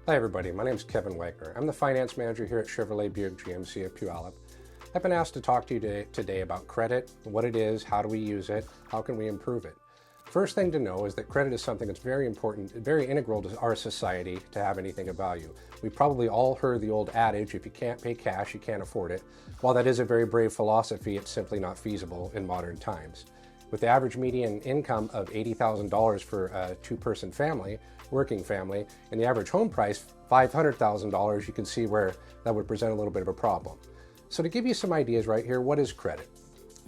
Hi everybody, my name is Kevin Wagner. I'm the finance manager here at Chevrolet Buick GMC of Puyallup. I've been asked to talk to you today about credit, what it is, how do we use it, how can we improve it. First thing to know is that credit is something that's very important, very integral to our society to have anything of value. We've probably all heard the old adage, if you can't pay cash, you can't afford it. While that is a very brave philosophy, it's simply not feasible in modern times. With the average median income of $80,000 for a two-person family, working family, and the average home price $500,000, you can see where that would present a little bit of a problem. So to give you some ideas right here, what is credit?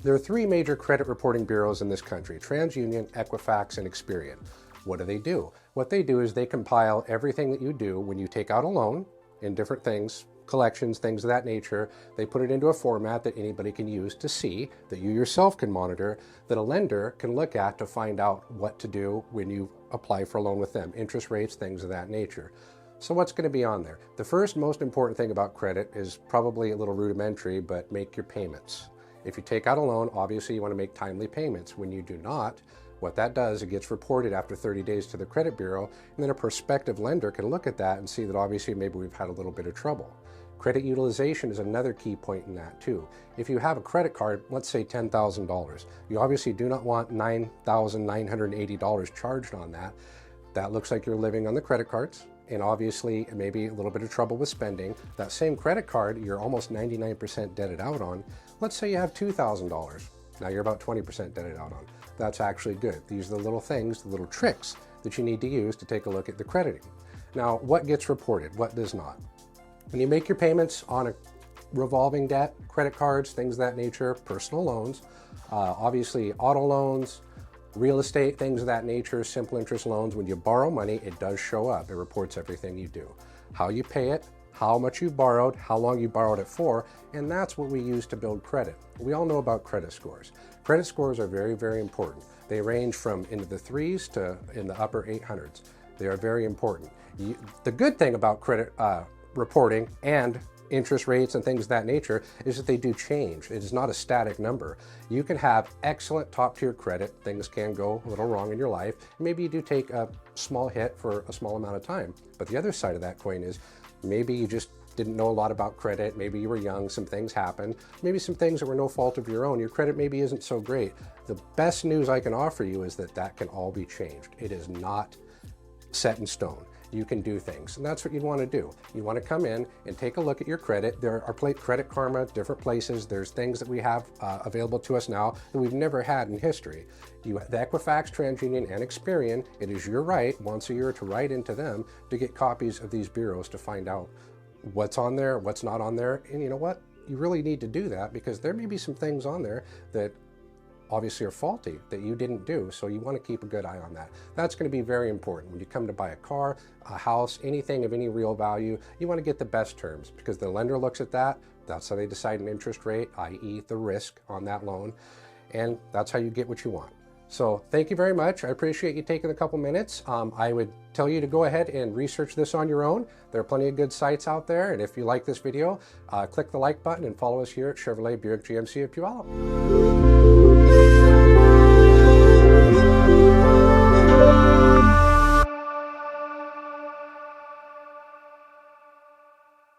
There are three major credit reporting bureaus in this country: TransUnion, Equifax, and Experian. What do? What they do is they compile everything that you do when you take out a loan in different things, collections, things of that nature. They put it into a format that anybody can use to see, that you yourself can monitor, that a lender can look at to find out what to do when you apply for a loan with them, interest rates, things of that nature. So what's going to be on there? The first most important thing about credit is probably a little rudimentary, but make your payments. If you take out a loan, obviously you want to make timely payments. When you do not, what that does, it gets reported after 30 days to the credit bureau, and then a prospective lender can look at that and see that obviously maybe we've had a little bit of trouble. Credit utilization is another key point in that too. If you have a credit card, let's say $10,000, you obviously do not want $9,980 charged on that. That looks like you're living on the credit cards, and obviously maybe a little bit of trouble with spending. That same credit card you're almost 99% debted out on. Let's say you have $2,000. Now you're about 20% debted out on. That's actually good. These are the little things, the little tricks that you need to use to take a look at the crediting. Now, what gets reported? What does not? When you make your payments on a revolving debt, credit cards, things of that nature, personal loans, obviously auto loans, real estate, things of that nature, simple interest loans, when you borrow money, it does show up. It reports everything you do. How you pay it, how much you borrowed, how long you borrowed it for, and that's what we use to build credit. We all know about credit scores. Credit scores are very, very important. They range from into the 3s to in the upper 800s. They are very important. The good thing about credit reporting and interest rates and things of that nature is that they do change. It is not a static number. You can have excellent top-tier credit. Things can go a little wrong in your life. Maybe you do take a small hit for a small amount of time. But the other side of that coin is maybe you just didn't know a lot about credit. Maybe you were young, some things happened. Maybe some things that were no fault of your own. Your credit maybe isn't so great. The best news I can offer you is that that can all be changed. It is not set in stone. You can do things, and that's what you want to do. You want to come in and take a look at your credit. There are Credit Karma, different places. There's things that we have available to us now that we've never had in history. The Equifax, TransUnion, and Experian, it is your right once a year to write into them to get copies of these bureaus to find out what's on there, what's not on there. And you know what? You really need to do that because there may be some things on there that obviously are faulty that you didn't do, so you want to keep a good eye on that. That's going to be very important. When you come to buy a car, a house, anything of any real value, you want to get the best terms because the lender looks at that. That's how they decide an interest rate, i.e. the risk on that loan, and that's how you get what you want. So thank you very much. I appreciate you taking a couple minutes. I would tell you to go ahead and research this on your own. There are plenty of good sites out there, and if you like this video, click the like button and follow us here at Chevrolet Buick GMC of Puyallup.